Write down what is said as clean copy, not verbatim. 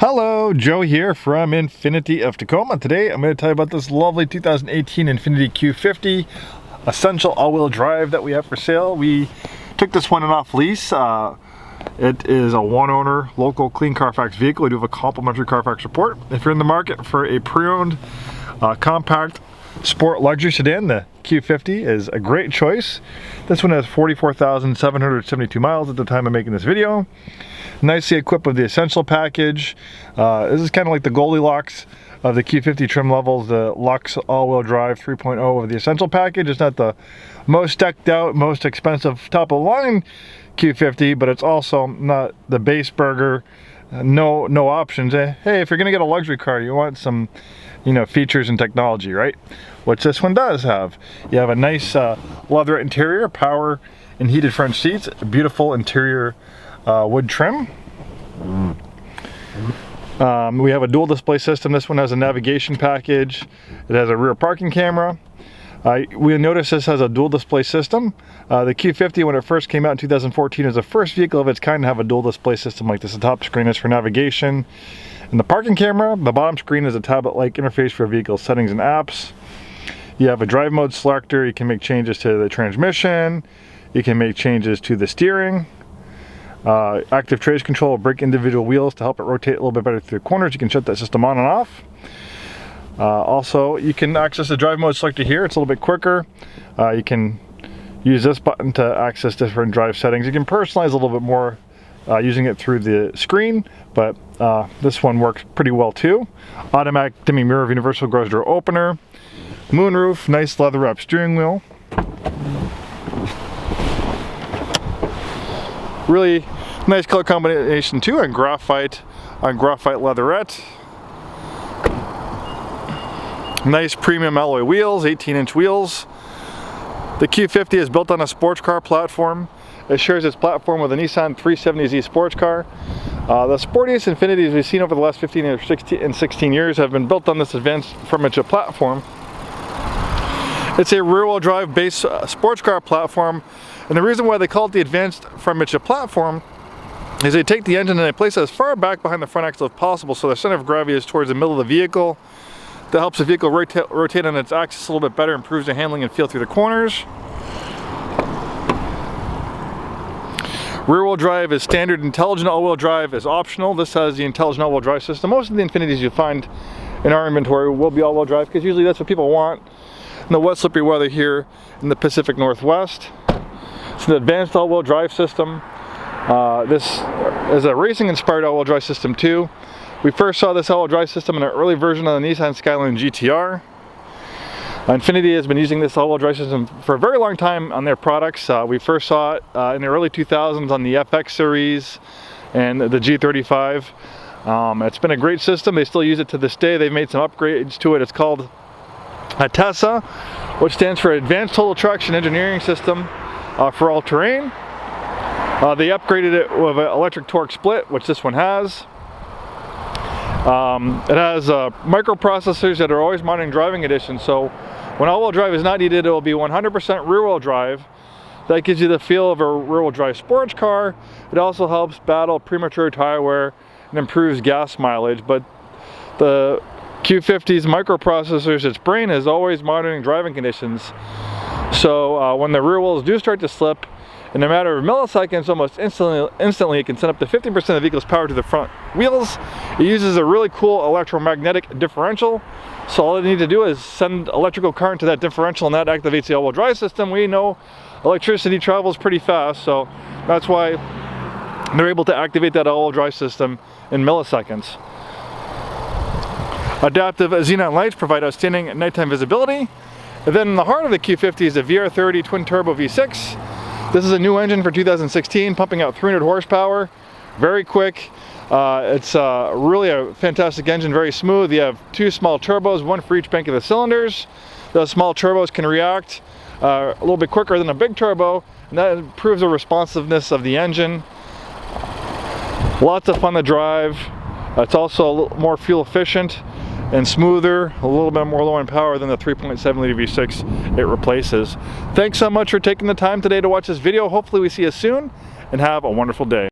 Hello, Joe here from Infiniti of Tacoma. Today I'm going to tell you about this lovely 2018 Infiniti Q50 Essential all-wheel drive that we have for sale. We took this one off lease. It is a one-owner local clean Carfax vehicle. We do have a complimentary Carfax report. If you're in the market for a pre-owned compact sport luxury sedan, the Q50 is a great choice. This one has 44,772 miles at the time of making this video. Nicely equipped with the Essential package. This is kind of like the Goldilocks of the Q50 trim levels. The LUXE all-wheel drive 3.0 of the Essential package. It's not the most decked out, most expensive top-of-the-line Q50, but it's also not the base burger. No options. Hey, if you're gonna get a luxury car, you want some, features and technology, right? Which this one does have. You have a nice leather interior, power and heated front seats, a beautiful interior wood trim. We have a dual display system. This one has a navigation package. It has a rear parking camera. We notice this has a dual display system. The Q50, when it first came out in 2014, is the first vehicle of its kind to have a dual display system like this. The top screen is for navigation. And the parking camera, the bottom screen is a tablet-like interface for vehicle settings and apps. You have a drive mode selector. You can make changes to the transmission. You can make changes to the steering. Active traction control will brake individual wheels to help it rotate a little bit better through the corners. You can shut that system on and off. Also, you can access the drive mode selector here. It's a little bit quicker. You can use this button to access different drive settings. You can personalize a little bit more using it through the screen, but this one works pretty well too. Automatic dimming mirror, universal garage door opener, moonroof, nice leather wrapped steering wheel. Really nice color combination too, on graphite leatherette. Nice premium alloy wheels, 18-inch wheels. The Q50 is built on a sports car platform. It shares its platform with a Nissan 370Z sports car. The sportiest Infinitis we've seen over the last 15 or 16 years have been built on this advanced furniture platform. It's a rear-wheel drive based sports car platform, and the reason why they call it the advanced furniture platform is they take the engine and they place it as far back behind the front axle as possible, so the center of gravity is towards the middle of the vehicle. That helps the vehicle rotate on its axis a little bit better, improves the handling and feel through the corners. Rear-wheel drive is standard. Intelligent all-wheel drive is optional. This has the intelligent all-wheel drive system. Most of the Infinitis you find in our inventory will be all-wheel drive because usually that's what people want in the wet, slippery weather here in the Pacific Northwest. It's an advanced all-wheel drive system. This is a racing-inspired all-wheel drive system too. We first saw this all-wheel drive system in an early version of the Nissan Skyline GTR. Infiniti has been using this all-wheel drive system for a very long time on their products. We first saw it in the early 2000s on the FX series and the G35. It's been a great system. They still use it to this day. They've made some upgrades to it. It's called ATESA, which stands for Advanced Total Traction Engineering System for all-terrain. They upgraded it with an electric torque split, which this one has. It has microprocessors that are always monitoring driving conditions, so when all-wheel drive is not needed, it will be 100% rear-wheel drive. That gives you the feel of a rear-wheel drive sports car. It also helps battle premature tire wear and improves gas mileage, but the Q50's microprocessors, its brain is always monitoring driving conditions. So when the rear wheels do start to slip, in a matter of milliseconds, almost instantly, it can send up to 50% of the vehicle's power to the front wheels. It uses a really cool electromagnetic differential. So all they need to do is send electrical current to that differential, and that activates the all-wheel drive system. We know electricity travels pretty fast, so that's why they're able to activate that all-wheel drive system in milliseconds. Adaptive xenon lights provide outstanding nighttime visibility. And then in the heart of the Q50 is a VR30 twin turbo V6. This is a new engine for 2016, pumping out 300 horsepower, very quick. It's really a fantastic engine, very smooth. You have two small turbos, one for each bank of the cylinders. Those small turbos can react a little bit quicker than a big turbo, and that improves the responsiveness of the engine. Lots of fun to drive. It's also a little more fuel efficient and smoother, a little bit more low in power than the 3.7 liter V6 it replaces. Thanks so much for taking the time today to watch this video. Hopefully we see you soon, and have a wonderful day.